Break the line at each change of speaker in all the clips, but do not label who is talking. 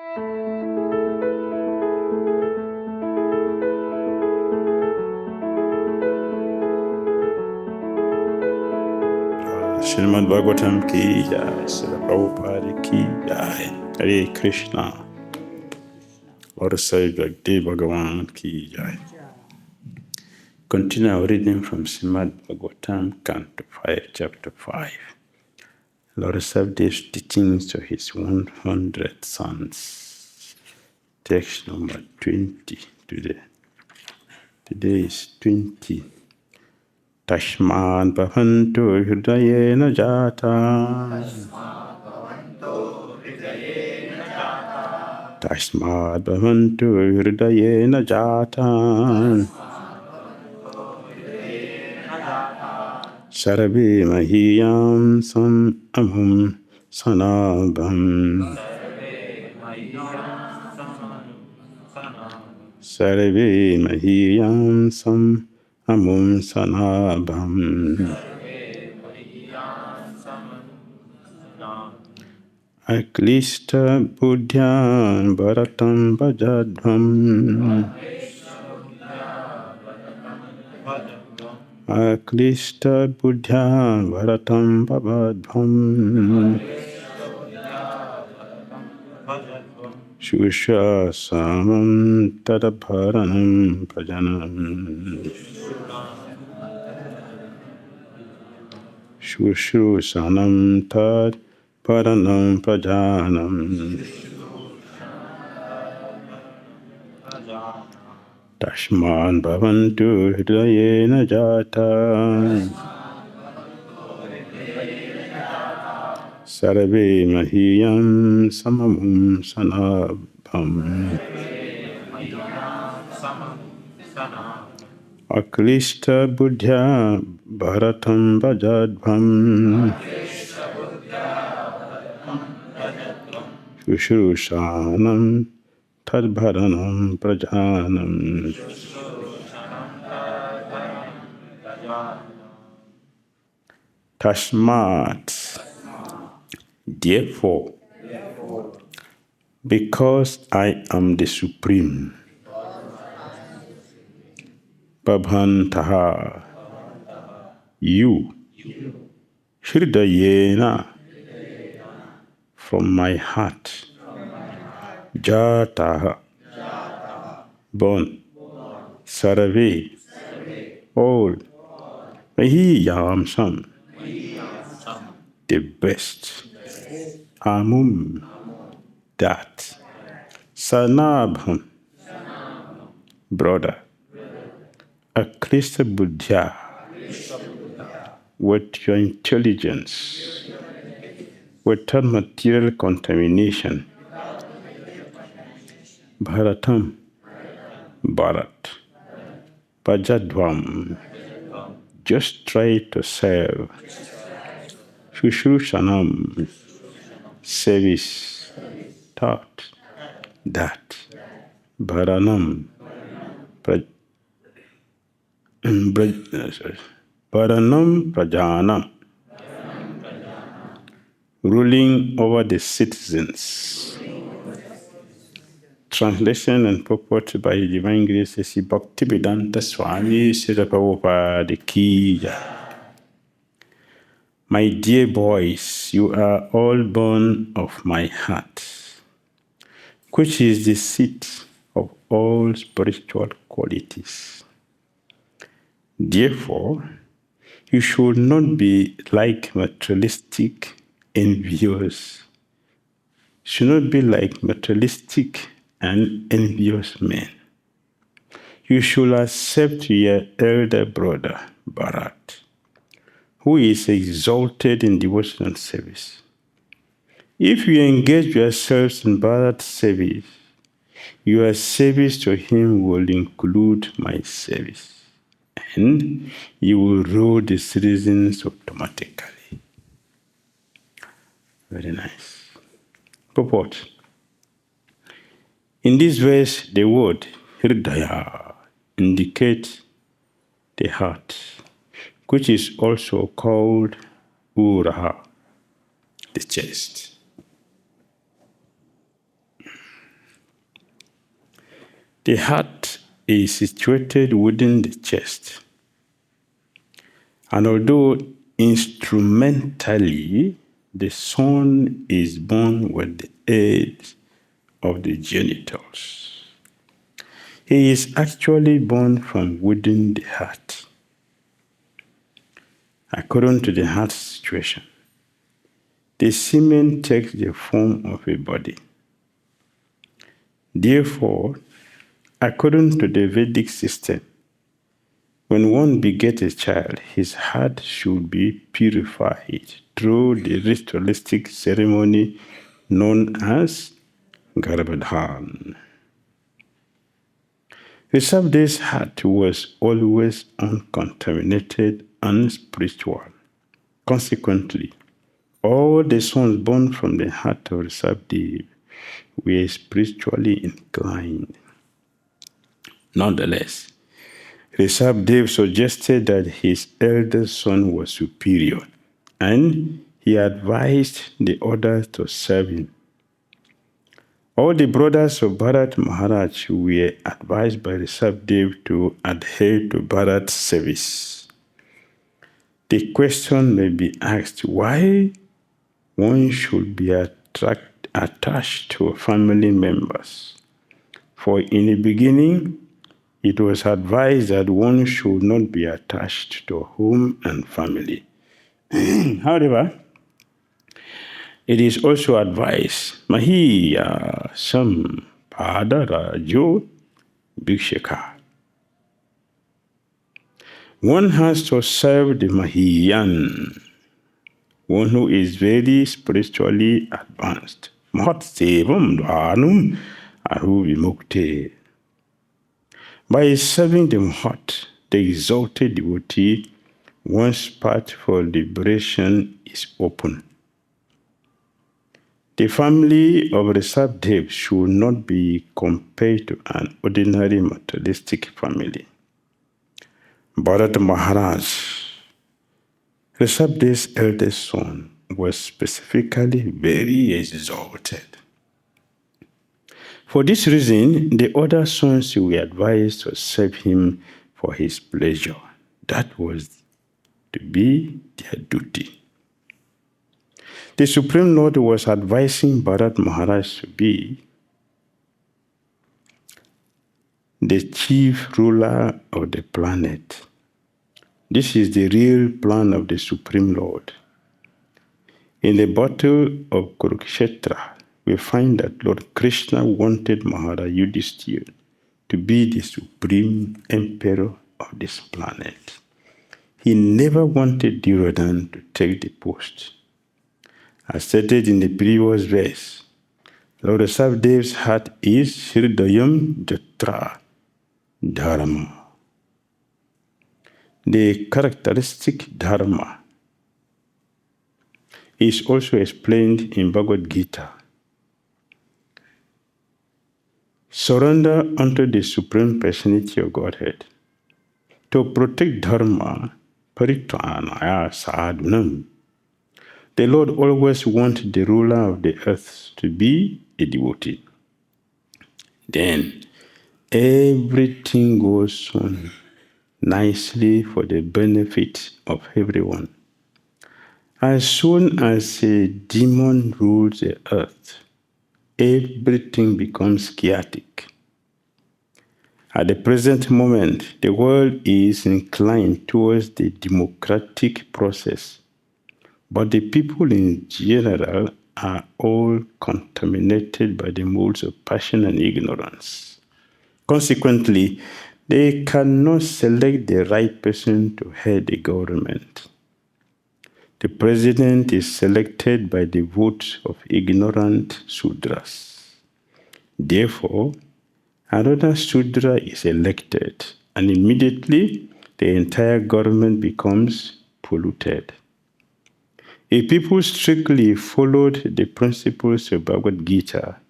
Srimad Bhagavatam ki jai, Srila Prabhupada ki jai. Hare Krishna. Lord Sai Bhakti Bhagavan ki jai. Continue our reading from Srimad Bhagavatam, Canto 5, Chapter 5. Lord Sai gives teachings to his 100 sons. Text number 20 today. Today is 20. Tashmad bhavantu hridayena jata. Tashmad bhavantu hridayena jata. Sarve mahiyam sam amhum sanabham. Sarve mahiyam sam amhum sanabham. Aklista buddhyan bharatam bhajadvam. Aklista buddhyan bharatam bhajadvam. Shushasamam tadabharanam prajanam. Shushusanam tad paranam prajanam. Tashman bhavantu hridayena jata. Sarve mahiyam samamum sanabham. Aklista buddhya bharatam bhajadvam. Shushusanam tadbharanam prajanam. Tashmat, therefore, because I am the Supreme, Bhavantaha, you, Hridayena, from my heart, Jataha, born, Sarve, all, Mahiyamsam, the best, Amum, that, Sanabham, brother, Aklista Buddha, with your intelligence, without material contamination, Bharatam, Bharat, Pajadvam, just try to serve, Shushushanam, service, thought, that, Bharanam, Bharanam Prajanam, ruling over the citizens. Translation and purport by Divine Grace A.C. Bhakti Swami Srila Prabhupada Ki Jai. My dear boys, you are all born of my heart, which is the seat of all spiritual qualities. Therefore, you should not be like materialistic envious. Should not be like materialistic and envious men. You should accept your elder brother, Bharat, who is exalted in devotion and service. If you engage yourselves in Bharat's service, your service to him will include my service, and you will rule the citizens automatically. Very nice. Purport. In this verse, the word Hridaya indicates the heart, which is also called Uraha, the chest. The heart is situated within the chest. And although instrumentally the son is born with the aid of the genitals, he is actually born from within the heart. According to the heart situation, the semen takes the form of a body. Therefore, according to the Vedic system, when one begets a child, his heart should be purified through the ritualistic ceremony known as Garbhadhana. Rishabhde's heart was always uncontaminated and spiritual. Consequently, all the sons born from the heart of Rishabhdev were spiritually inclined. Nonetheless, Rishabhdev suggested that his eldest son was superior, and he advised the others to serve him. All the brothers of Bharat Maharaj were advised by Rishabhdev to adhere to Bharat's service. The question may be asked why one should be attached to family members. For in the beginning, it was advised that one should not be attached to home and family. However, it is also advised, Mahiya Sam Padarajo Bhikshaka. One has to serve the Mahiyan, one who is very spiritually advanced. Mahat Sevam Dhanum Aru Vimukte. By serving the Mahat, the exalted devotee, one's path for liberation is open. The family of Rishabhdev should not be compared to an ordinary materialistic family. Bharat Maharaj, Rishabhdev's eldest son, was specifically very exalted. For this reason, the other sons were advised to serve him for his pleasure. That was to be their duty. The Supreme Lord was advising Bharat Maharaj to be the chief ruler of the planet. This is the real plan of the Supreme Lord. In the battle of Kurukshetra, we find that Lord Krishna wanted Maharaj Yudhishthira to be the supreme emperor of this planet. He never wanted Dhira to take the post. As stated in the previous verse, Lord Rishabhdev's heart is Hridayam Jatra Dharma. The characteristic dharma is also explained in Bhagavad Gita. Surrender unto the Supreme Personality of Godhead. To protect dharma, paritranaya sadhanam. The Lord always wants the ruler of the earth to be a devotee. Then everything goes on nicely for the benefit of everyone. As soon as a demon rules the earth, everything becomes chaotic. At the present moment, the world is inclined towards the democratic process, but the people in general are all contaminated by the modes of passion and ignorance. Consequently, they cannot select the right person to head the government. The president is selected by the votes of ignorant Sudras. Therefore, another Sudra is elected, and immediately the entire government becomes polluted. If people strictly followed the principles of Bhagavad Gita,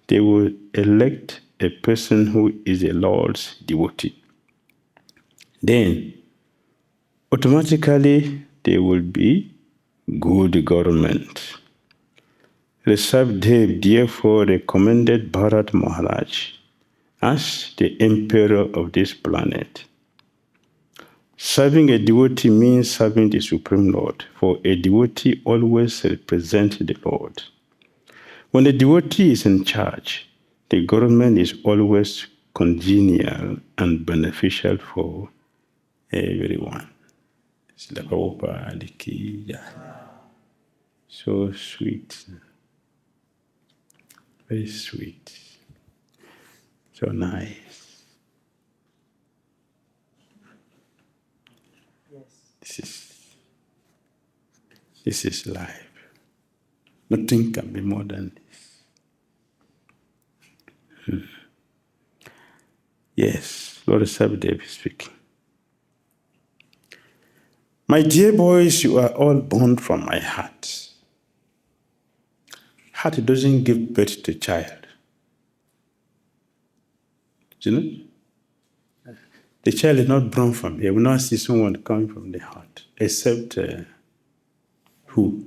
they will elect a person who is a Lord's devotee. Then, automatically, there will be good government. Rishabhdev therefore recommended Bharat Maharaj as the emperor of this planet. Serving a devotee means serving the Supreme Lord, for a devotee always represents the Lord. When the devotee is in charge, the government is always congenial and beneficial for everyone. So sweet, very sweet, so nice. This is life. Nothing can be more than this. Yes, Lord Sabdev is speaking. My dear boys, you are all born from my heart. Heart doesn't give birth to child. Do you know? The child is not born from here. We will not see someone coming from the heart, except who?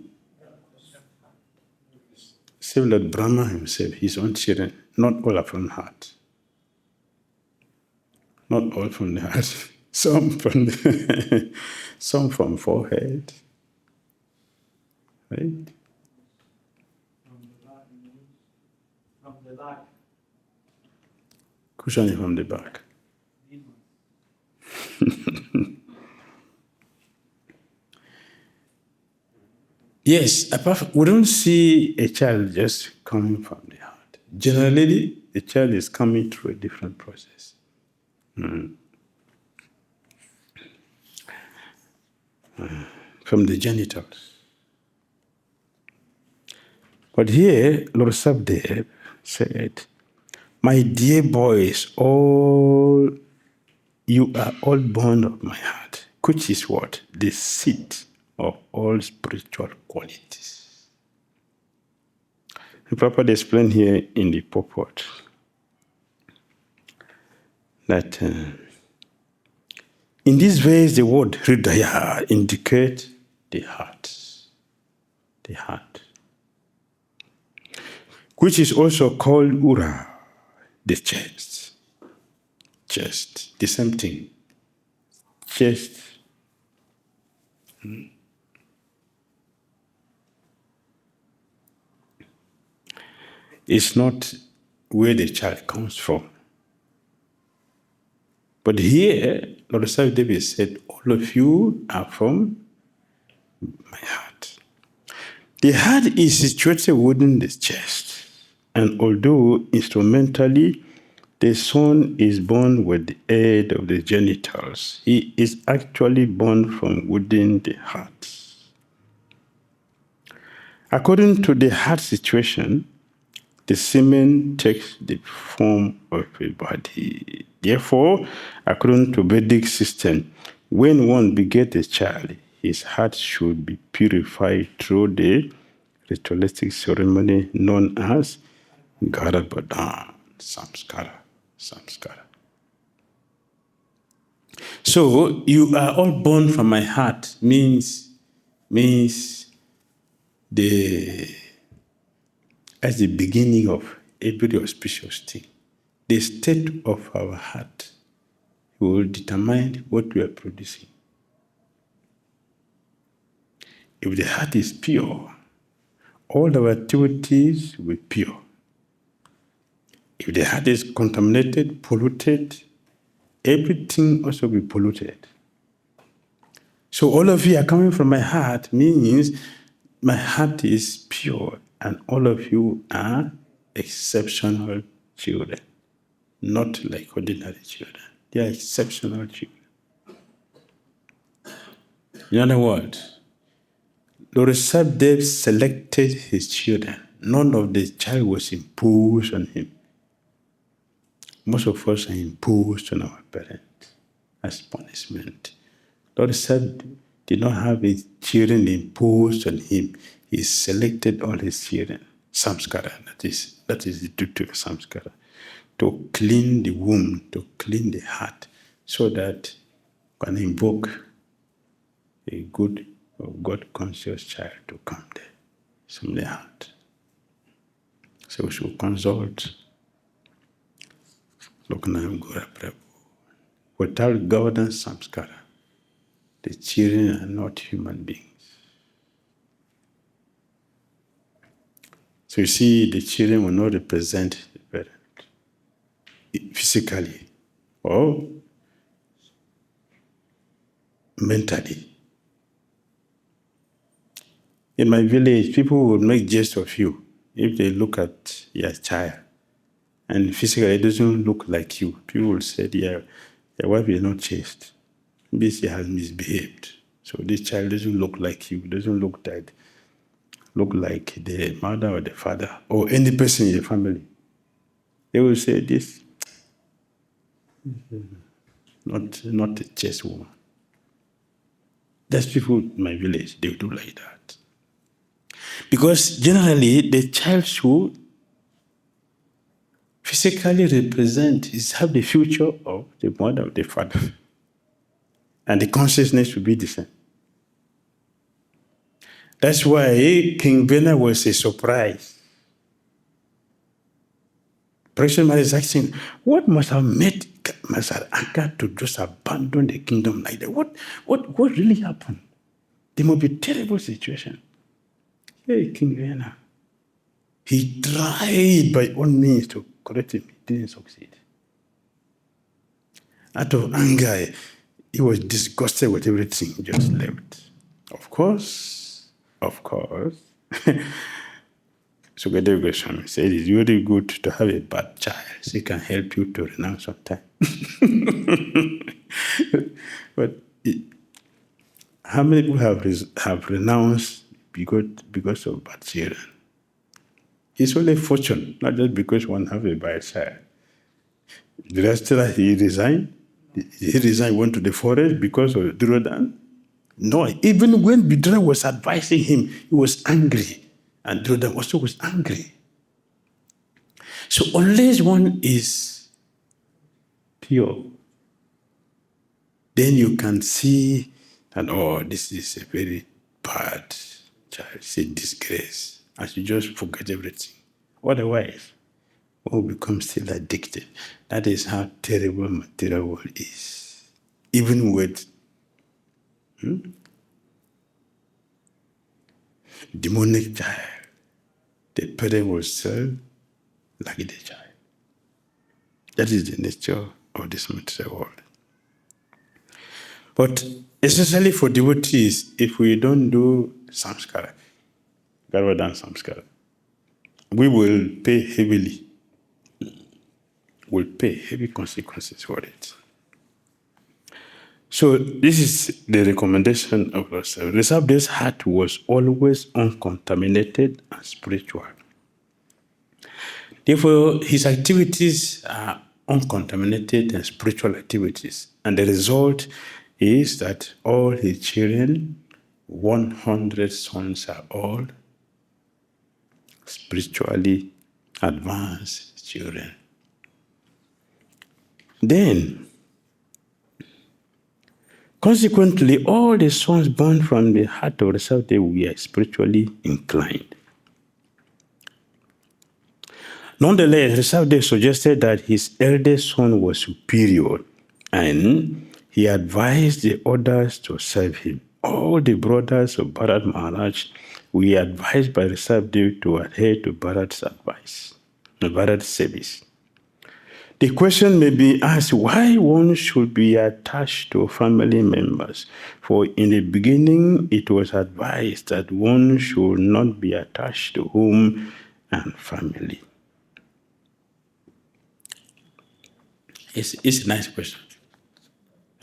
Except Lord Brahma himself, his own children, not all are from the heart. Not all from the heart. Some from some from forehead. Right?
From the back.
Cushion is from the back. Yes, we don't see a child just coming from the heart. Generally, the child is coming through a different process. From the genitals. But here, Lord Sabdev said, my dear boys, you are all born of my heart, which is what? The seat of all spiritual qualities. The Prabhupada explained here in the purport that in this way the word Hridaya indicates the heart. The heart. Which is also called Ura, the chest. Chest, the same thing. Chest. It's not where the child comes from. But here, Lord Savidevi said, all of you are from my heart. The heart is situated within the chest. And although instrumentally the son is born with the aid of the genitals, he is actually born from within the heart. According to the heart situation, the semen takes the form of a body. Therefore, according to Vedic system, when one begets a child, his heart should be purified through the ritualistic ceremony known as Garbhadhana, Samskara. So, you are all born from my heart means as the beginning of every auspicious thing. The state of our heart will determine what we are producing. If the heart is pure, all our activities will be pure. If the heart is contaminated, polluted, everything also will be polluted. So all of you are coming from my heart means my heart is pure and all of you are exceptional children, not like ordinary children. They are exceptional children. In other words, Lord Sabdev selected his children. None of the child was imposed on him. Most of us are imposed on our parents as punishment. Lord Sabdev did not have his children imposed on him. He selected all his children. Samskara, that is the duty of Samskara. To clean the womb, to clean the heart, so that can invoke a good or God-conscious child to come there from the heart. So we should consult Loknam Gora Prabhu. Without governance samskara, the children are not human beings. So you see, the children will not represent the parent physically or mentally. In my village, people will make jest of you if they look at your child and physically it doesn't look like you. People will say, yeah, your wife is not chaste. Maybe she has misbehaved. So this child doesn't look like you, doesn't look like the mother or the father or any person in the family. They will say this, not a chaste woman. That's people in my village, they do like that. Because generally, the child should physically represent, is have the future of the mother or the father. And the consciousness should be the same. That's why King Vena was a surprise. President Mary is asking, what must have Anga to just abandon the kingdom like that? What really happened? There must be a terrible situation. Hey, King Vena. He tried by all means to correct him. He didn't succeed. Out of anger, he was disgusted with everything, he just left. Of course. Sukadeva Goswami said it's really good to have a bad child. She can help you to renounce sometime. But how many people have renounced because of bad children? It's only fortune, not just because one have a bad child. Dhira, he resigned. He resigned, went to the forest because of Dhira. No, even when Dhira was advising him, he was angry. And Dhira also was angry. So unless one is pure, then you can see that, oh, this is a very bad child, it's a disgrace. And you just forget everything. Otherwise, one will become still addicted. That is how terrible material world is. Even with demonic child, the parent will serve like the child. That is the nature of this material world. But especially for devotees, if we don't do samskara, Garbhadhana samskara, we will pay heavily. We'll pay heavy consequences for it. So this is the recommendation of us. Rishabhde's heart was always uncontaminated and spiritual. Therefore, his activities are uncontaminated and spiritual activities. And the result is that all his children, 100 sons, are all spiritually advanced children. Then, consequently, all the sons born from the heart of Rishabhde were spiritually inclined. Nonetheless, Rishabhde suggested that his eldest son was superior, and he advised the others to serve him. All the brothers of Bharat Maharaj were advised by Rishabhde to adhere to Bharat's advice, Bharat's service. The question may be asked why one should be attached to family members. For in the beginning, it was advised that one should not be attached to home and family. It's a nice question.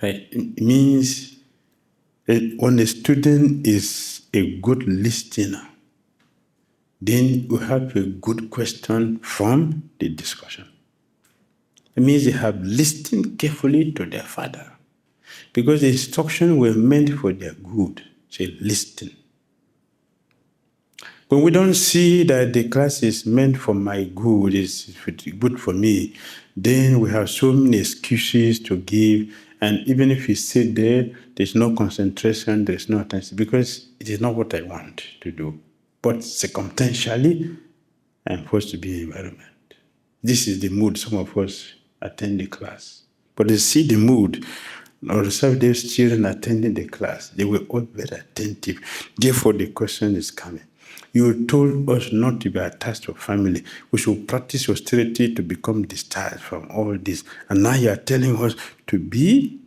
Right? It means that when a student is a good listener, then you have a good question from the discussion. It means they have listened carefully to their father because the instructions were meant for their good. Say, listen. When we don't see that the class is meant for my good, is good for me, then we have so many excuses to give. And even if you sit there, there's no concentration, there's no attention, because it is not what I want to do. But circumstantially, I'm forced to be in the environment. This is the mood some of us attend the class. But they see the mood. Or the Seventh-day children attending the class, they were all very attentive. Therefore, the question is coming. You told us not to be attached to family. We should practice austerity to become discharged from all this. And now you are telling us to be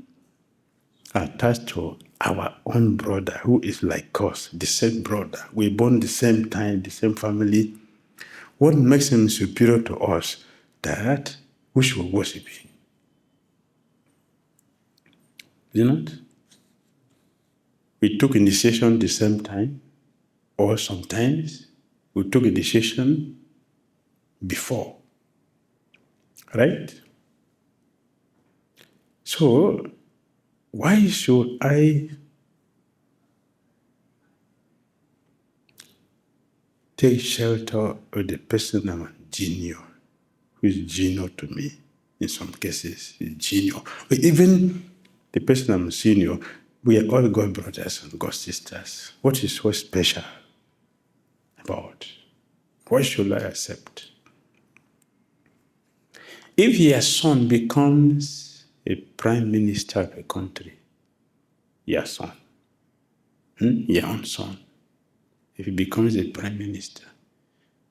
attached to our own brother who is like us, the same brother. We born the same time, the same family. What makes him superior to us? That we should worship him. Is it not? We took initiation the same time, or sometimes we took initiation before. Right? So, why should I take shelter of the person I'm junior, who is junior to me? In some cases, junior. But even the person I'm senior, we are all God brothers and God sisters. What is so special about? What should I accept? If your son becomes a prime minister of a country, your son, your own son, if he becomes a prime minister,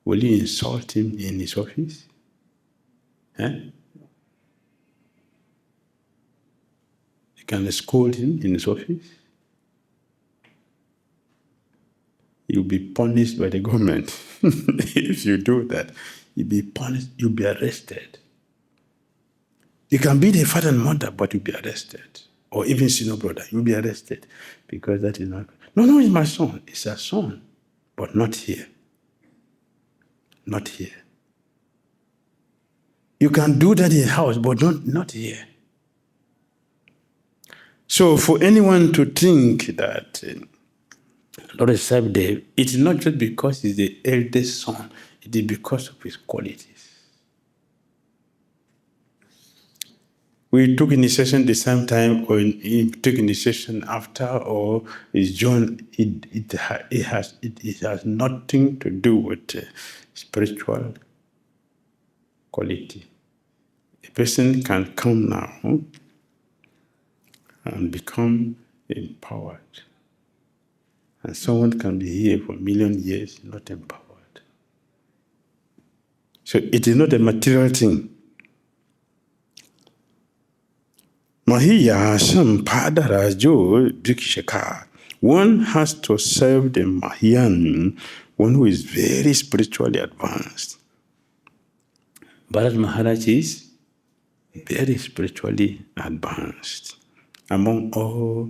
will you insult him in his office? You can scold him in his office. You'll be punished by the government. If you do that, you'll be punished, you'll be arrested. You can be the father and mother, but you'll be arrested. Or even senior brother, you'll be arrested. Because that is not... No, it's my son. It's a son. But not here. Not here. You can do that in the house, but not here. So for anyone to think that Lord accept Dave, it's not just because he's the eldest son, it is because of his qualities. We took initiation the same time, or he took initiation after, or is John. It has nothing to do with spiritual quality. A person can come now and become empowered, and someone can be here for a million years not empowered. So it is not a material thing. Mahiya Sampadara Jo Dikshaka. One has to serve the Mahiyan, one who is very spiritually advanced. Bharat Maharaj is very spiritually advanced. Among all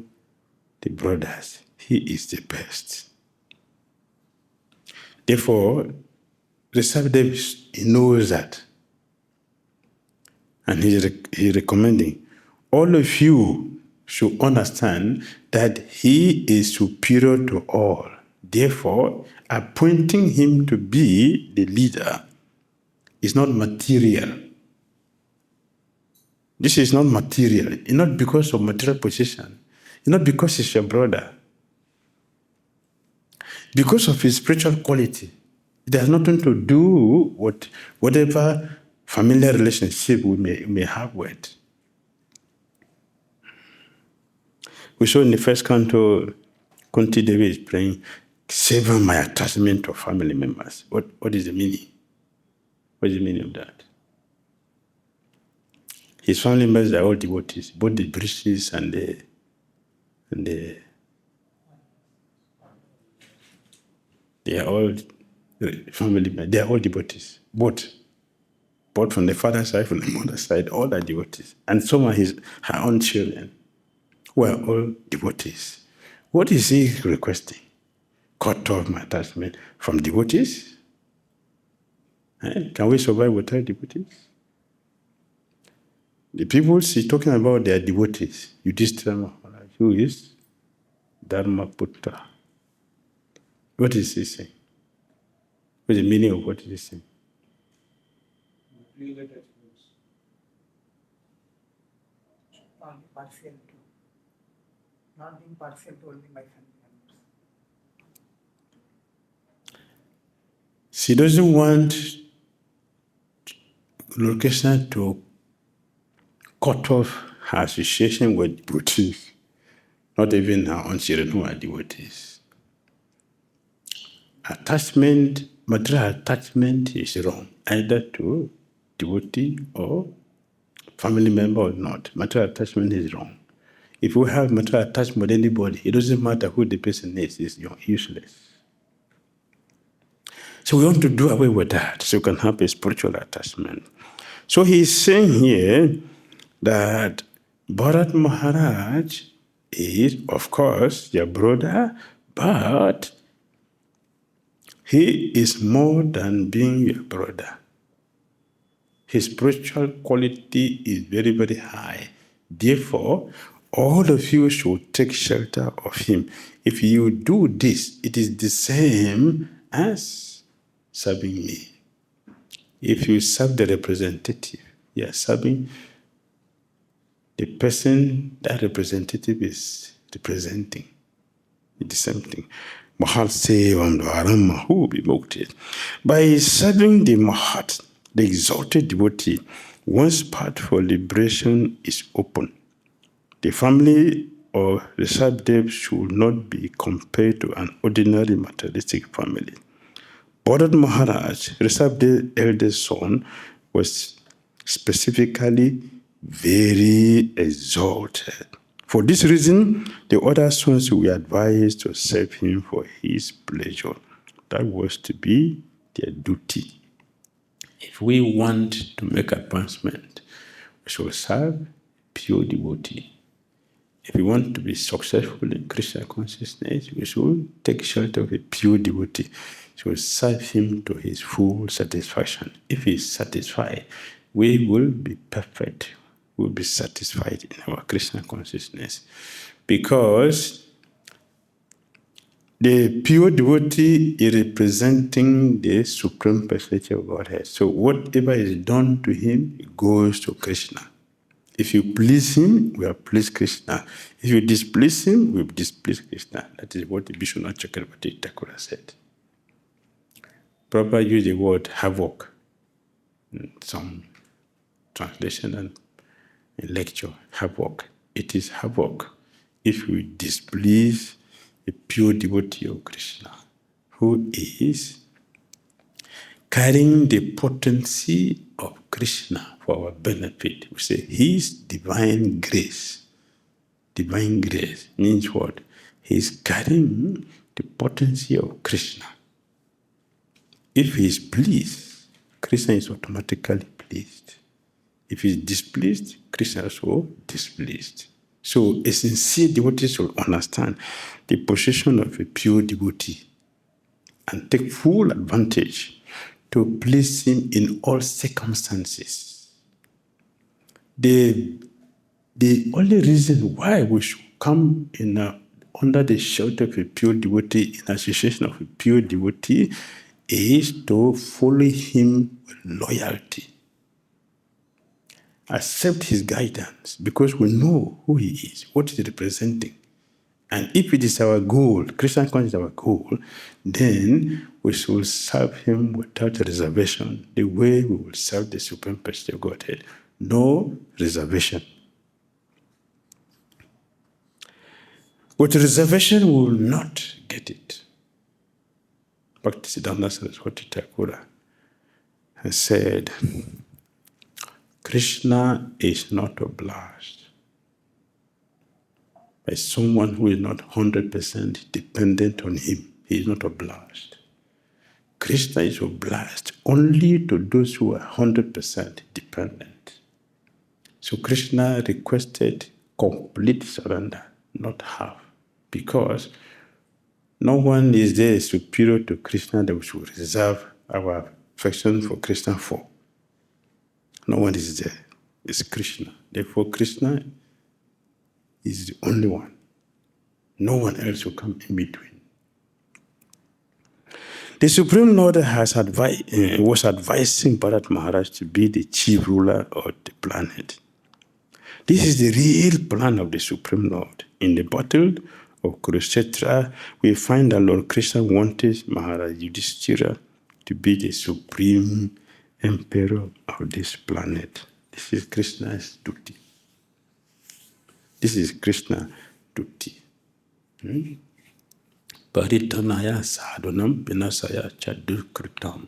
the brothers, he is the best. Therefore, Rishabdev, he knows that. And he's recommending all of you should understand that he is superior to all. Therefore, appointing him to be the leader is not material. This is not material. It's not because of material position. It's not because he's your brother. Because of his spiritual quality. It has nothing to do with whatever familiar relationship we may have with. We saw in the first canto, Kunti Devi is praying, sever my attachment to family members. What is the meaning? What is the meaning of that? His family members are all devotees, both the British and the they are all family members. They are all devotees, both from the father's side, from the mother's side, all are devotees. And some are her own children who are all devotees. What is he requesting? Cut off my attachment from devotees? Can we survive without devotees? The people she's talking about, they are devotees. Yudhishthira Maharaj, who is Dharmaputra. What is he saying? What is the meaning of what he is saying?
Real attachments. Not partial to. Not being partial to only my family members.
She doesn't want Lord Krishna to cut off her association with devotees. Not even her own children who are devotees. Attachment, material attachment is wrong, either to devotee or family member or not. Material attachment is wrong. If you have material attachment with anybody, it doesn't matter who the person is, it's useless. So we want to do away with that so we can have a spiritual attachment. So he's saying here that Bharat Maharaj is, of course, your brother, but he is more than being your brother. His spiritual quality is very, very high. Therefore, all of you should take shelter of him. If you do this, it is the same as serving me. If you serve the representative, you are serving the person that representative is representing. It's the same thing. By serving the Mahat, the exalted devotee, one's path for liberation is open. The family of Rishabdev should not be compared to an ordinary materialistic family. Bharat Maharaj, Rishabdev's eldest son, was specifically very exalted. For this reason, the other sons were advised to serve him for his pleasure. That was to be their duty. If we want to make advancement, we should serve pure devotee. If we want to be successful in Krishna consciousness, we should take shelter of a pure devotee. We should serve him to his full satisfaction. If he is satisfied, we will be perfect. We will be satisfied in our Krishna consciousness. Because the pure devotee is representing the Supreme Personality of Godhead. So whatever is done to him goes to Krishna. If you please him, we have pleased Krishna. If you displease him, we have displeased Krishna. That is what the Vishwanath Chakravarti Thakur said. Prabhupada used the word havoc in some translation and in lecture. Havoc. It is havoc if we displease a pure devotee of Krishna who is carrying the potency of Krishna for our benefit. We say his divine grace. Divine grace means what? He is carrying the potency of Krishna. If he is pleased, Krishna is automatically pleased. If he is displeased, Krishna is also displeased. So a sincere devotee should understand the position of a pure devotee and take full advantage to please him in all circumstances. The only reason why we should come in under the shelter of a pure devotee, in association of a pure devotee, is to follow him with loyalty. Accept his guidance because we know who he is, what he is representing. And if it is our goal, Krishna consciousness is our goal, then we should serve him without reservation, the way we will serve the Supreme Personality of Godhead. No reservation. With reservation, we will not get it. Bhakti Saraswati Thakur has said, Krishna is not obliged by someone who is not 100% dependent on him. He is not obliged. Krishna is obliged only to those who are 100% dependent. So Krishna requested complete surrender, not half, because no one is there superior to Krishna that we should reserve our affection for Krishna for. No one is there. It's Krishna. Therefore, Krishna is the only one. No one else will come in between. The Supreme Lord was advising Bharat Maharaj to be the chief ruler of the planet. This is the real plan of the Supreme Lord. In the battle of Kurukshetra, we find that Lord Krishna wanted Maharaj Yudhishthira to be the supreme emperor of this planet. This is Krishna's duty. This is Krishna Tutti. Paritanaya sadhanam vinasaya chadukritam.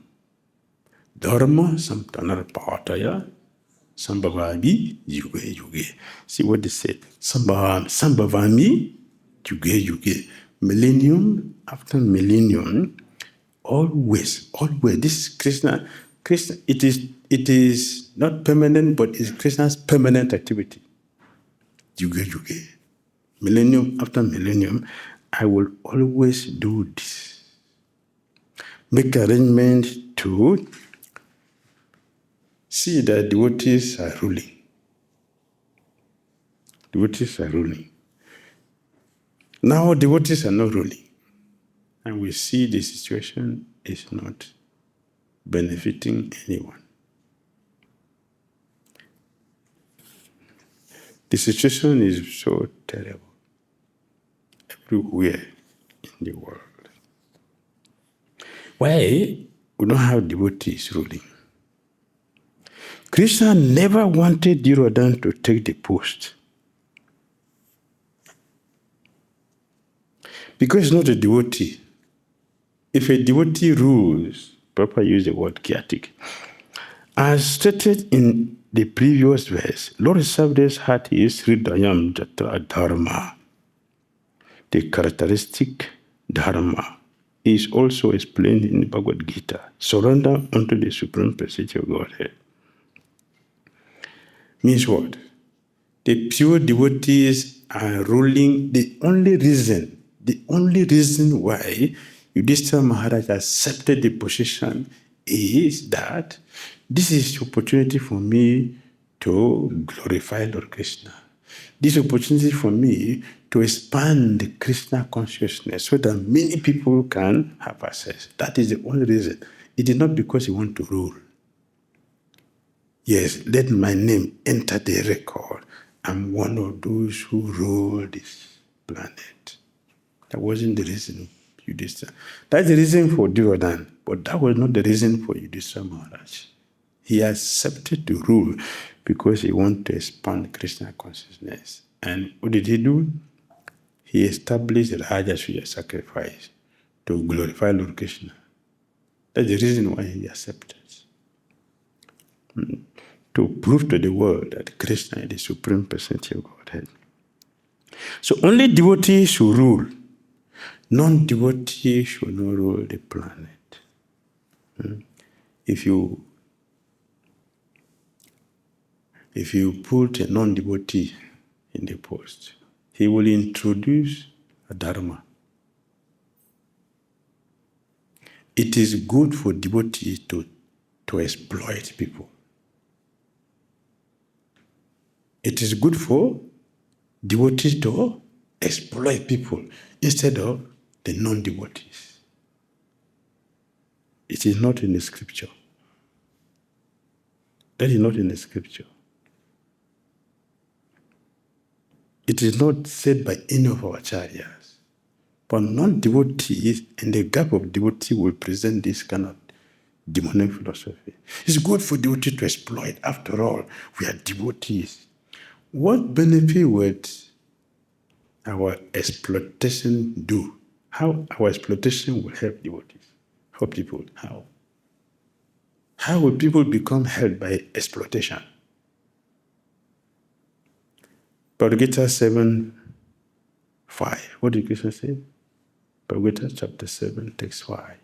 Dharma samtanarpataya sambhavami yuge yuge. See what they said. Sambhavami yuge yuge. Millennium after millennium, always. This is Krishna. It is not permanent, but it's Krishna's permanent activity. Yuge yuge. Millennium after millennium, I will always do this. Make arrangements to see that devotees are ruling. Devotees are ruling. Now devotees are not ruling. And we see the situation is not benefiting anyone. The situation is so terrible everywhere in the world. Why we don't have devotees ruling? Krishna never wanted Dhira to take the post. Because he's not a devotee. If a devotee rules, Prabhupada used the word chaotic. As stated in the previous verse, Lord Sabde's heart is Hridayam Jatra Dharma. The characteristic Dharma is also explained in the Bhagavad Gita. Surrender unto the Supreme Personality of Godhead. Means what? The pure devotees are ruling. The only reason why Yudhishthira Maharaj accepted the position is that this is the opportunity for me to glorify Lord Krishna. This opportunity for me to expand the Krishna consciousness so that many people can have access. That is the only reason. It is not because he wants to rule. Yes, let my name enter the record. I'm one of those who rule this planet. That wasn't the reason for Yudhishthira. That's the reason for Dhira, but that was not the reason for Yudhishthira Maharaj. He accepted to rule because he wanted to expand Krishna consciousness. And what did he do? He established the Rajasuya sacrifice to glorify Lord Krishna. That's the reason why he accepted. To prove to the world that Krishna is the Supreme Personality of Godhead. So only devotees should rule. Non-devotees should not rule the planet. If you put a non-devotee in the post, he will introduce a dharma. It is good for devotees to exploit people. It is good for devotees to exploit people instead of the non-devotees. It is not in the scripture. That is not in the scripture. It is not said by any of our acharyas. But non-devotees and the gap of devotee will present this kind of demonic philosophy. It's good for devotees to exploit. After all, we are devotees. What benefit would our exploitation do? How our exploitation will help devotees? Help people? How? How will people become held by exploitation? Bhagavad Gita 7:5. What did Krishna say? Bhagavad Gita chapter 7, text 5.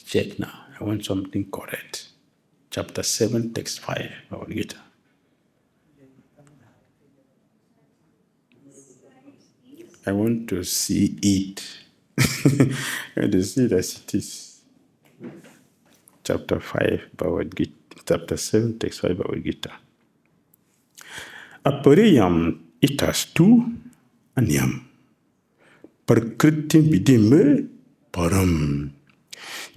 Check now. I want something correct. Chapter 7, text 5, Bhagavad Gita. I want to see it. And to see it as it is. Chapter 5, Bhagavad Gita. Chapter 7, text 5, Bhagavad Gita. Apariyam itastu anyam. Prakritim vidime param.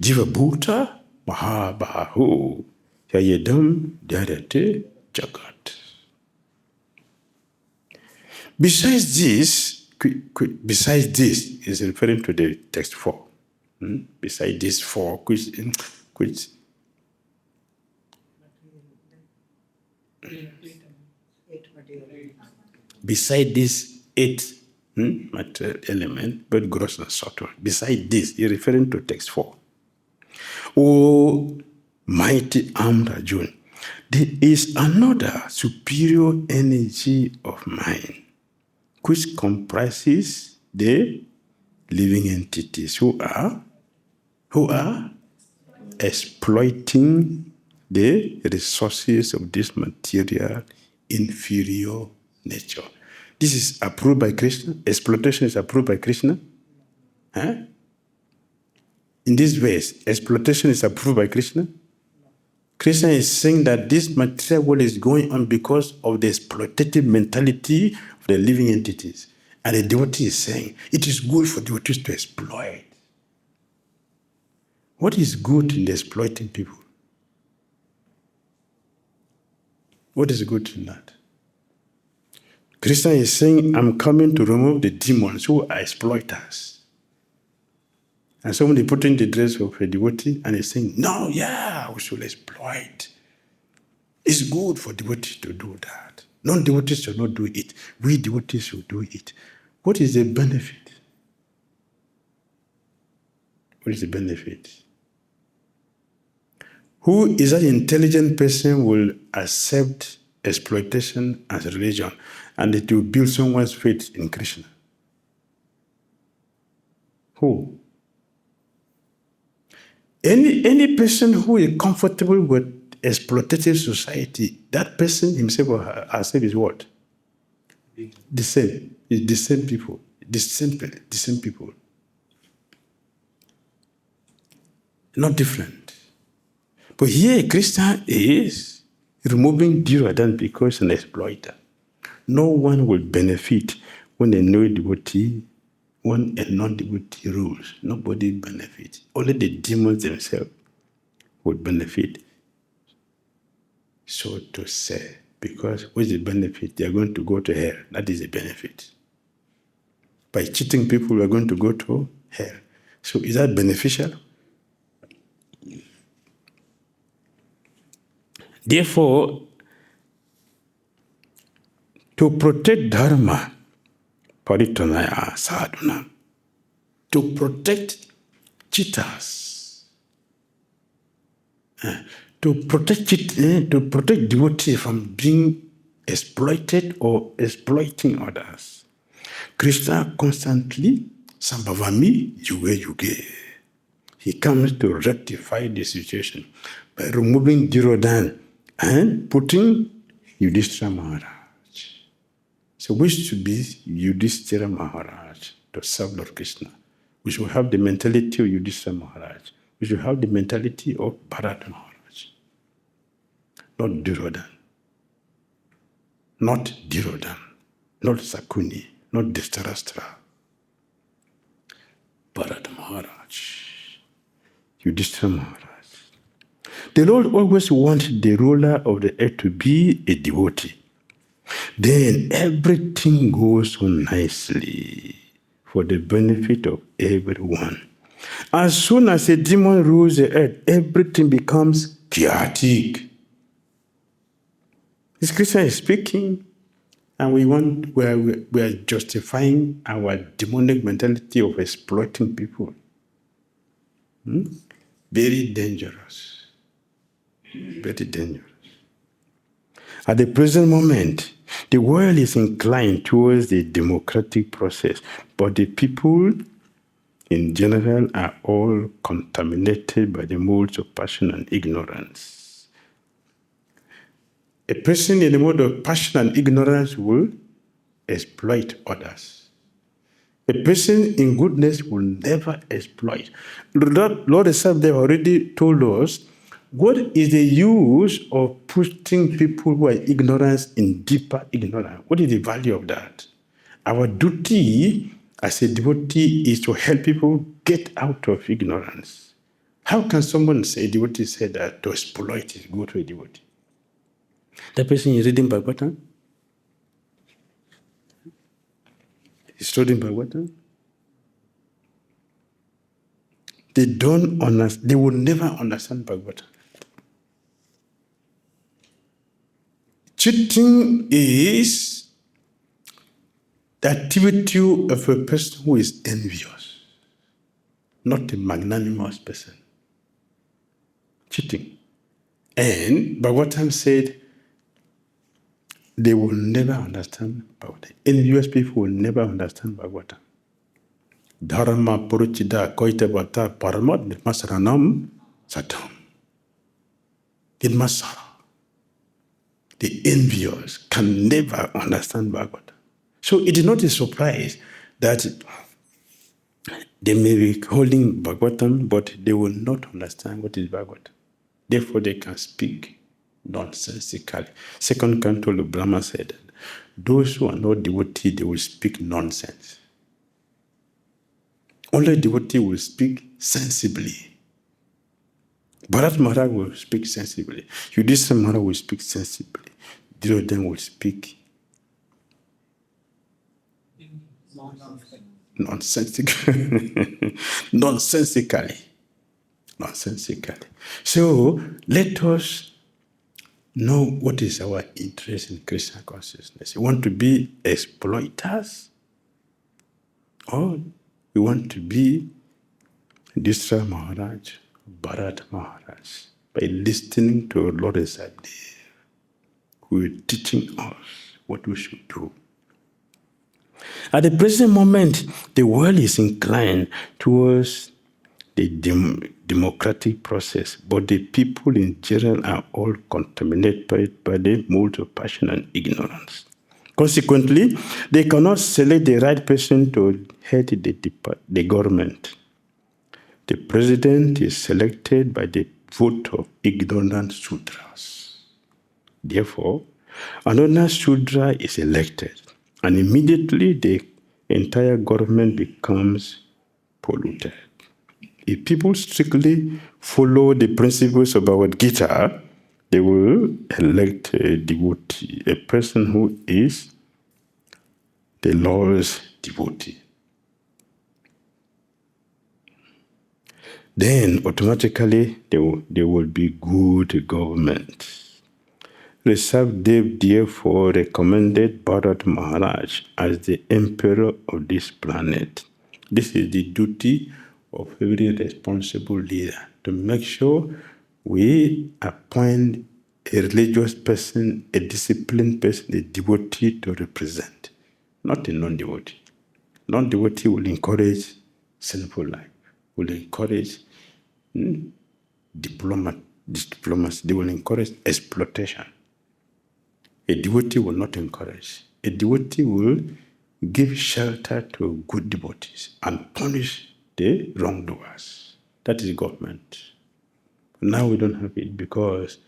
Jiva bhuta mahabahu. Yayedam dharate jagat. Besides this is referring to the text 4. Besides this 4, which
Eight material elements.
Beside these eight material elements, both gross and subtle, beside this, he's referring to text 4. O mighty armed Arjun, there is another superior energy of mind, which comprises the living entities who are exploiting the resources of this material inferior nature. This is approved by Krishna. Exploitation is approved by Krishna. Huh? In this ways, exploitation is approved by Krishna. Krishna is saying that this material world is going on because of the exploitative mentality of the living entities. And the devotee is saying, it is good for devotees to exploit. What is good in exploiting people? What is good in that? Krishna is saying, I'm coming to remove the demons who are exploiters. And somebody put in the dress of a devotee and is saying, no, yeah, we should exploit. It's good for devotees to do that. Non-devotees should not do it. We devotees should do it. What is the benefit? What is the benefit? Who is that intelligent person will accept exploitation as a religion and it will build someone's faith in Krishna? Who? Any person who is comfortable with exploitative society, that person himself or herself is what? The same. It's the same people. The same people. Not different. But here Krishna is removing Dhira because an exploiter. No one will benefit when a no-devotee, when a non-devotee rules. Nobody benefits. Only the demons themselves will benefit. So to say, because what's the benefit? They are going to go to hell. That is the benefit. By cheating people, we are going to go to hell. So is that beneficial? Therefore, to protect dharma, paritanaya sadhana, to protect cheaters, to protect devotees from being exploited or exploiting others. Krishna constantly, Sambhavami Yuge Yuge. He comes to rectify the situation by removing Dhira and putting Yudhishthira Maharaj. So we should be Yudhishthira Maharaj to serve Lord Krishna. We should have the mentality of Yudhishthira Maharaj. We should have the mentality of Bharata Maharaj. Not Dhira, not Dhira, not Sakuni, not Dhritarashtra. Bharata Maharaj. Yudhishthira Maharaj. The Lord always wanted the ruler of the earth to be a devotee. Then everything goes on nicely for the benefit of everyone. As soon as a demon rules the earth, everything becomes chaotic. This Krishna is speaking, and we are justifying our demonic mentality of exploiting people. Very dangerous. Very dangerous. At the present moment, the world is inclined towards the democratic process, but the people in general are all contaminated by the modes of passion and ignorance. A person in the mode of passion and ignorance will exploit others. A person in goodness will never exploit. Lord himself, they already told us, what is the use of putting people who are ignorant in deeper ignorance? What is the value of that? Our duty as a devotee is to help people get out of ignorance. How can someone say, a devotee say that to exploit is good to a devotee? That person is reading Bhagavatam. He's studying Bhagavatam. They don't understand, they will never understand Bhagavatam. Cheating is the activity of a person who is envious, not a magnanimous person. Cheating. And Bhagavatam said they will never understand Bhagavatam. Envious people will never understand Bhagavatam. Dharma puruchida koita bhata paramat nirmasaranam satam. Nirmasara. The envious can never understand Bhagavatam. So it is not a surprise that they may be holding Bhagavatam, but they will not understand what is Bhagavatam. Therefore, they can speak nonsensically. Second canto of Brahma said, those who are not devotees, they will speak nonsense. Only devotee will speak sensibly. Bharat Maharaj will speak sensibly. Yudhishthira Maharaj will speak sensibly. Dhira then will speak nonsensically. Nonsensically. So let us know what is our interest in Krishna consciousness. You want to be exploiters? Or we want to be Yudhishthira Maharaj, Bharat Maharaj, by listening to Lord Saddev, who is teaching us what we should do. At the present moment, the world is inclined towards the democratic process, but the people in general are all contaminated by the modes of passion and ignorance. Consequently, they cannot select the right person to head the government. The president is selected by the vote of ignorant Sudras. Therefore, another Sudra is elected, and immediately the entire government becomes polluted. If people strictly follow the principles of our Gita, they will elect a devotee, a person who is the Lord's devotee. Then automatically there will be good government. Rishabdev therefore recommended Bharat Maharaj as the emperor of this planet. This is the duty of every responsible leader, to make sure we appoint a religious person, a disciplined person, a devotee to represent, not a non-devotee. Non-devotee will encourage sinful life, will encourage diplomacy, they will encourage exploitation. A devotee will not encourage. A devotee will give shelter to good devotees and punish the wrongdoers. That is government. Now we don't have it because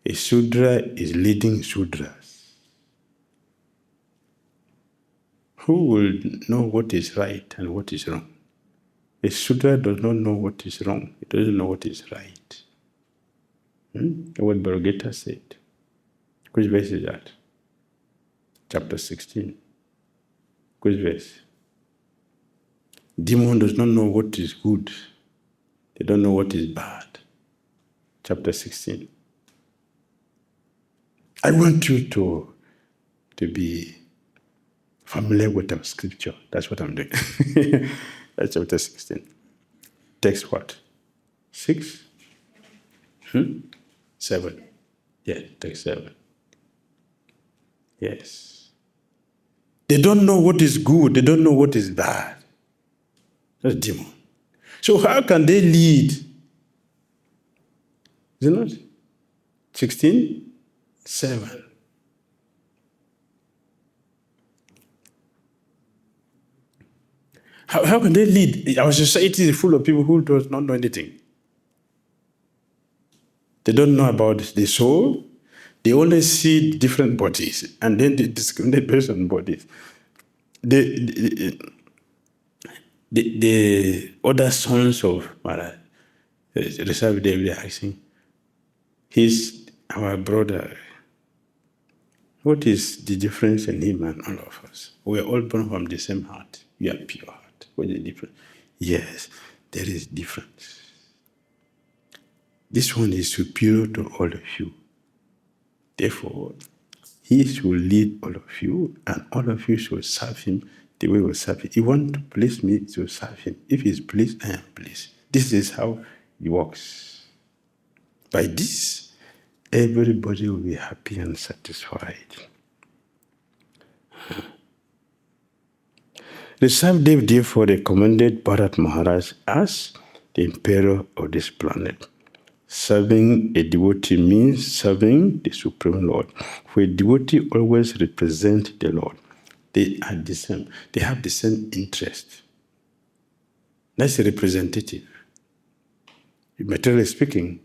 a Sudra is leading Sudras. Who will know what is right and what is wrong? A Sudra does not know what is wrong. It doesn't know what is right. What Bhagavad Gita said. Which verse is that? Chapter 16. Which verse? Demon does not know what is good. They don't know what is bad. Chapter 16. I want you to be familiar with our scripture. That's what I'm doing. That's chapter 16. Text what? 6? 7. Yeah, text 7. Yes. They don't know what is good. They don't know what is bad. That's demon. So how can they lead? Is it not? 16, 7. How can they lead? Our society is full of people who do not know anything. They don't know about the soul. They only see different bodies, and then they discriminate based on bodies. The other sons of Maharaj, Rishabh Dev, they are asking, he's our brother. What is the difference in him and all of us? We are all born from the same heart. You are pure heart. What is the difference? Yes, there is difference. This one is superior to all of you. Therefore, he should lead all of you, and all of you should serve him the way we serve him. He wants to please me to serve him. If he's pleased, I am pleased. This is how it works. By this, everybody will be happy and satisfied. The Savdev therefore recommended Bharat Maharaj as the emperor of this planet. Serving a devotee means serving the Supreme Lord. For a devotee always represents the Lord. They are the same. They have the same interest. That's a representative. Materially speaking,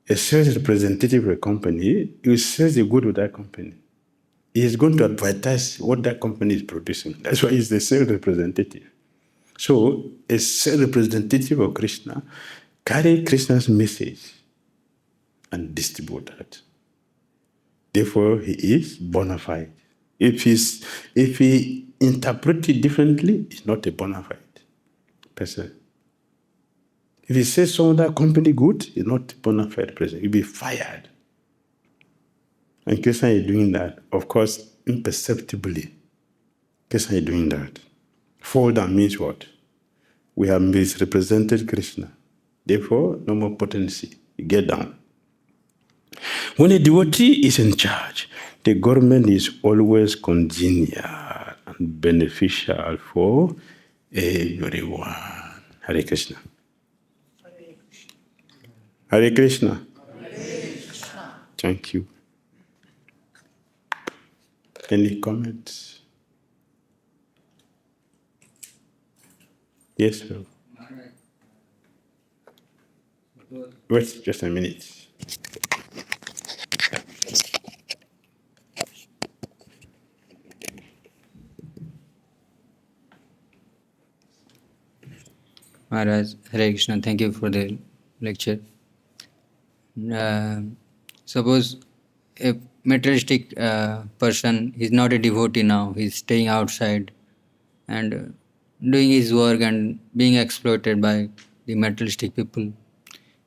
a sales representative of a company, he sells the good of that company. He is going to advertise what that company is producing. That's why he's the sales representative. So, a sales representative of Krishna carry Krishna's message and distribute that. Therefore, he is bona fide. If he interprets it differently, he's not a bona fide person. If he says some other company good, he's not a bona fide person. He'll be fired. And Krishna is doing that, of course, imperceptibly. Krishna is doing that. Fall down means what? We have misrepresented Krishna. Therefore, no more potency. You get down. When a devotee is in charge, the government is always congenial and beneficial for everyone. Hare Krishna. Hare Krishna. Thank you. Any comments? Yes, sir. Wait just a minute.
Maharaj, Hare Krishna, thank you for the lecture. Suppose a materialistic person is not a devotee now, he's staying outside and doing his work and being exploited by the materialistic people.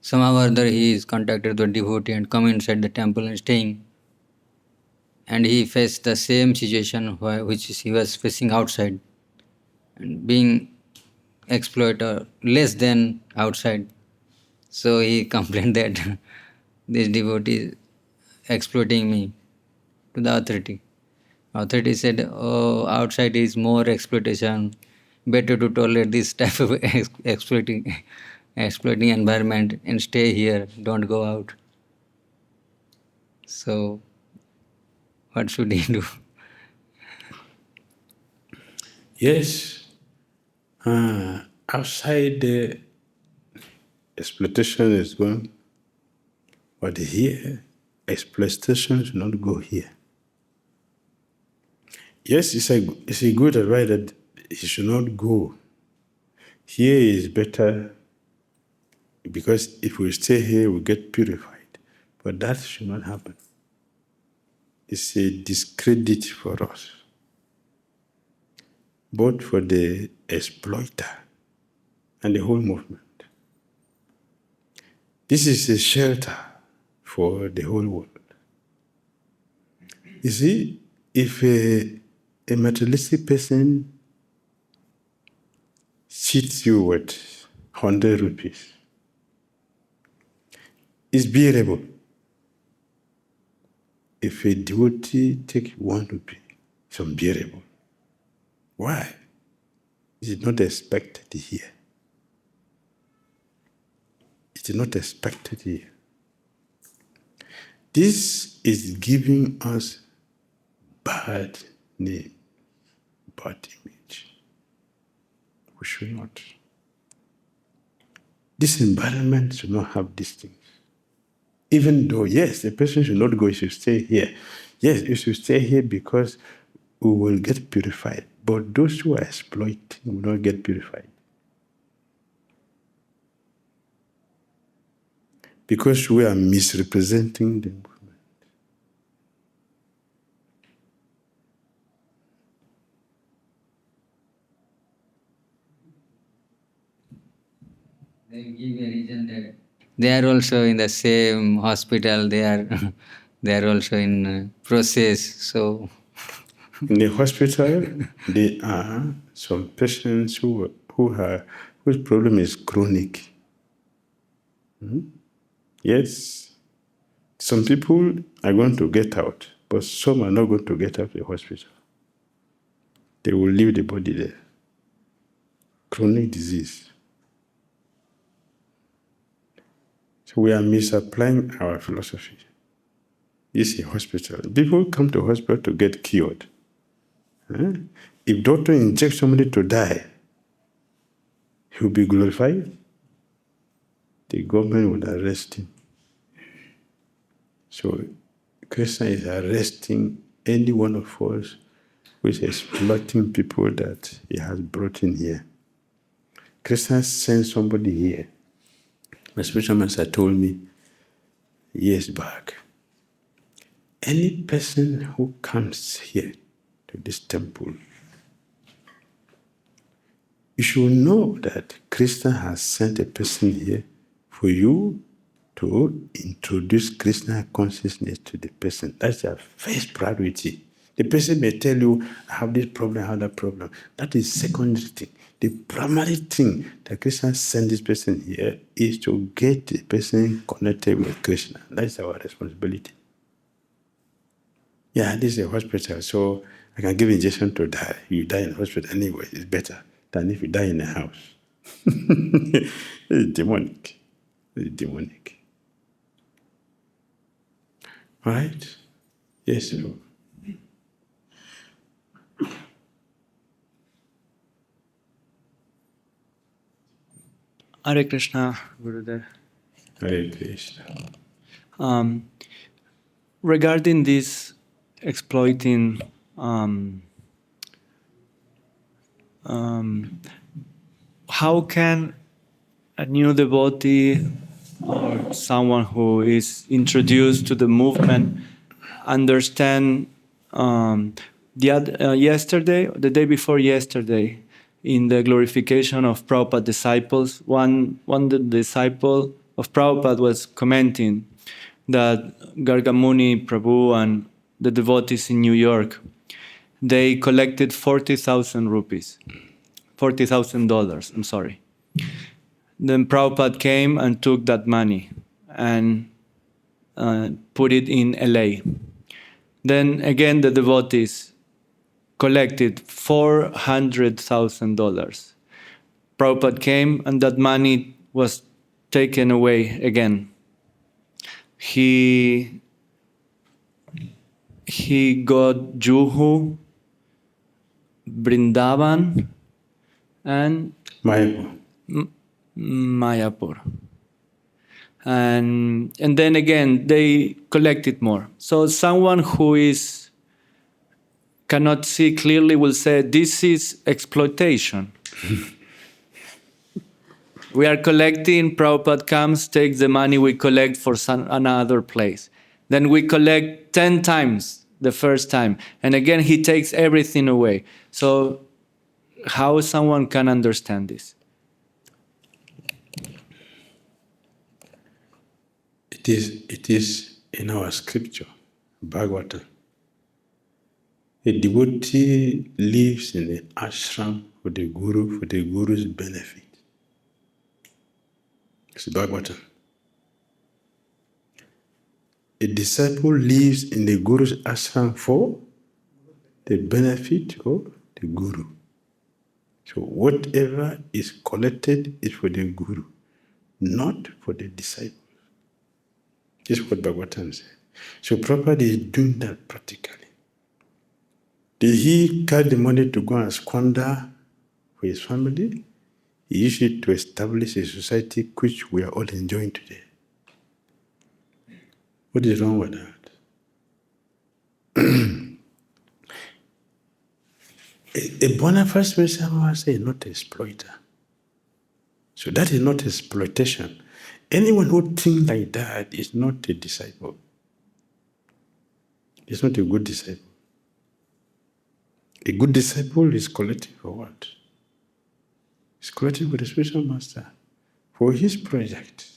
Somehow or other he is contacted with a devotee and come inside the temple and staying. And he faced the same situation which he was facing outside and being exploited less than outside. So he complained that this devotee is exploiting me to the authority. Authority said, oh, outside is more exploitation. Better to tolerate this type of exploiting environment and stay here, don't go out. So, what should he do?
Yes. Outside the exploitation is going, but here, exploitation should not go here. Yes, it's a good advice that he should not go. Here is better because if we stay here, we get purified. But that should not happen. It's a discredit for us, both for the exploiter and the whole movement. This is a shelter for the whole world. You see, if a materialistic person cheats you with 100 rupees, it's bearable. If a devotee takes 1 rupee, it's unbearable. Why? It is not expected here. It is not expected here. This is giving us bad name, bad image. We should not. This environment should not have these things. Even though, yes, the person should not go, he should stay here. Yes, you should stay here because we will get purified. But those who are exploiting will not get purified. Because we are misrepresenting the movement.
They give a reason that they are also in the same hospital, they are They are also in process. So
in the hospital, there are some patients whose problem is chronic. Yes, some people are going to get out, but some are not going to get out of the hospital. They will leave the body there. Chronic disease. So we are misapplying our philosophy. This is a hospital. People come to hospital to get cured. If doctor injects somebody to die, he will be glorified. The government would arrest him. So Krishna is arresting any one of us who is exploiting people that he has brought in here. Krishna sent somebody here. My spiritual master told me years back, any person who comes here to this temple, you should know that Krishna has sent a person here for you to introduce Krishna consciousness to the person. That's your first priority. The person may tell you, I have this problem, I have that problem. That is secondary thing. The primary thing that Krishna sent this person here is to get the person connected with Krishna. That's our responsibility. Yeah, this is a hospital, so I can give injection to die. You die in hospital anyway, it's better than if you die in a house. It's demonic. It's demonic. All right? Yes, sir.
Hare Krishna, Gurudev.
Hare Krishna.
Regarding this exploiting, how can a new devotee or someone who is introduced to the movement understand the day before yesterday, in the glorification of Prabhupada disciples, one disciple of Prabhupada was commenting that Gargamuni Prabhu and the devotees in New York, they collected 40,000 rupees, $40,000, I'm sorry. Then Prabhupada came and took that money and put it in LA. Then again the devotees collected $400,000. Prabhupada came and that money was taken away again. He got Juhu, Vrindavan, and Mayapur. And then again, they collected more. So someone who cannot see clearly will say, this is exploitation. We are collecting, Prabhupada comes, takes the money we collect for another place. Then we collect 10 times the first time. And again, he takes everything away. So how someone can understand this?
It is in our scripture, Bhagavata. A devotee lives in the ashram for the guru's benefit. It's Bhagavata. A disciple lives in the guru's ashram for the benefit of the guru. So whatever is collected is for the guru, not for the disciple. This is what Bhagavatam says. So Prabhupada is doing that practically. Did he carry the money to go and squander for his family? He used it to establish a society which we are all enjoying today. What is wrong with that? A bona fide spiritual master is not an exploiter. So that is not exploitation. Anyone who thinks like that is not a disciple. It's not a good disciple. A good disciple is collecting for what? He's collecting for the spiritual master, for his project.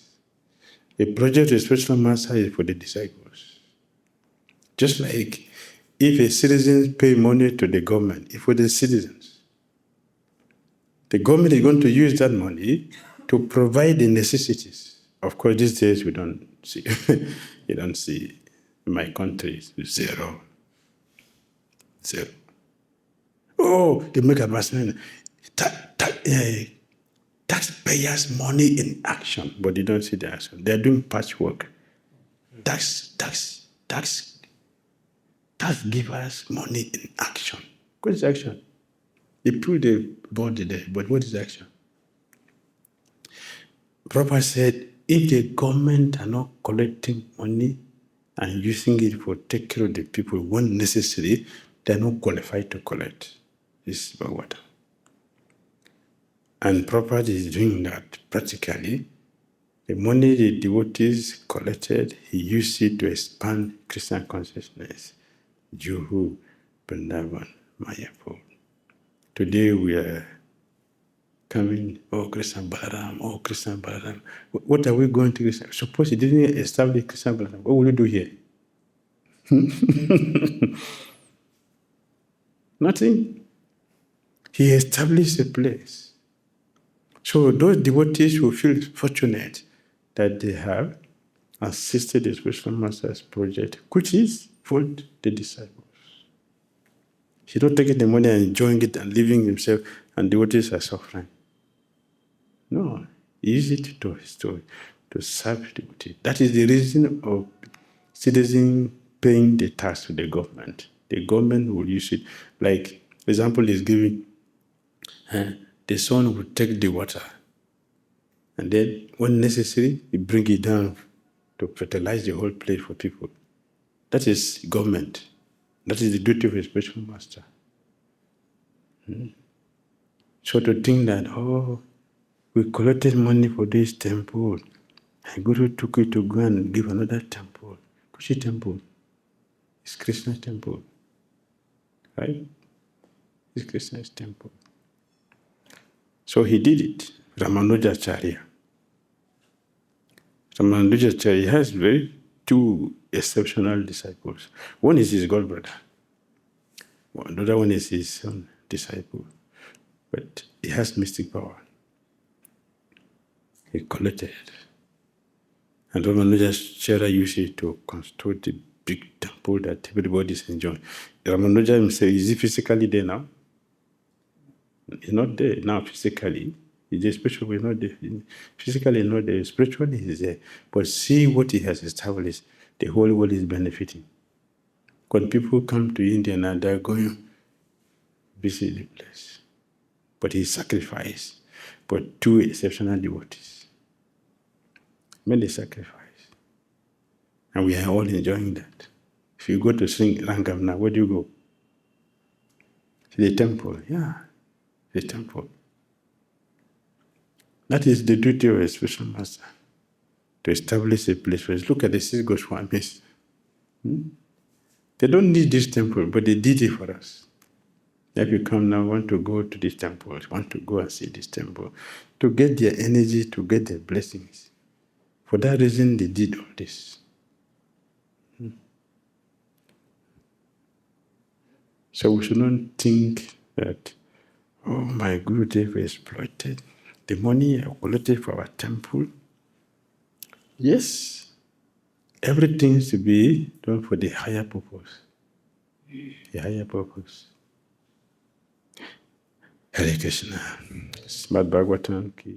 The project of the spiritual master is for the disciples. Just like if a citizen pay money to the government, if we're the citizens, the government is going to use that money to provide the necessities. Of course, these days we don't see, you don't see my country zero. Zero. Oh, they make advancement. Taxpayers' money in action, but you don't see the action. They're doing patchwork. Tax givers' money in action. What is action? They put the body there, but what is action? Prabhupada said, if the government are not collecting money and using it for take care of the people when necessary, they're not qualified to collect. This is Bhagavata. And Prabhupada is doing that practically. The money the devotees collected, he used it to expand Krishna consciousness. Juhu, Vrindavan, Mayapur. Today we are coming, oh Krishna Balaram, oh Krishna Balaram. What are we going to Krishna? Suppose he didn't establish Krishna Balaram, what will you do here? Nothing. He established a place. So those devotees who feel fortunate that they have assisted the spiritual master's project, which is for the disciples. He's not taking the money and enjoying it and living himself, and devotees are suffering. No, he used it to serve devotees. That is the reason of citizens paying the tax to the government. The government will use it. Like example is given, the sun will take the water, and then when necessary, he bring it down to fertilize the whole place for people. That is government. That is the duty of a spiritual master. So to think that, oh, we collected money for this temple, and Guru took it to go and give another temple. Which temple? It's Krishna's temple. Right? It's Krishna's temple. So he did it. Ramanujacharya. Ramanujacharya has two exceptional disciples. One is his godbrother. Another one is his son disciple. But he has mystic power. He collected. And Ramanujacharya used it to construct the big temple that everybody is enjoying. Ramanuja himself, is he physically there now? He's not there now physically. He's there spiritually, not there. Physically not there. Spiritually he's there. But see what he has established. The whole world is benefiting. When people come to India now, they're going to visit the place. But he sacrificed for two exceptional devotees. Made a sacrifice. And we are all enjoying that. If you go to Sri Rangam now, where do you go? To the temple. Yeah, the temple. That is the duty of a spiritual master, to establish a place for us. Look at the six Goswamis. They don't need this temple, but they did it for us. If you come now, want to go to this temple, want to go and see this temple, to get their energy, to get their blessings. For that reason, they did all this. So we should not think that, oh my Gurudev exploited the money I collected for our temple. Yes, everything is to be done for the higher purpose. The higher purpose. Hare Krishna. Srimad Bhagavatam ki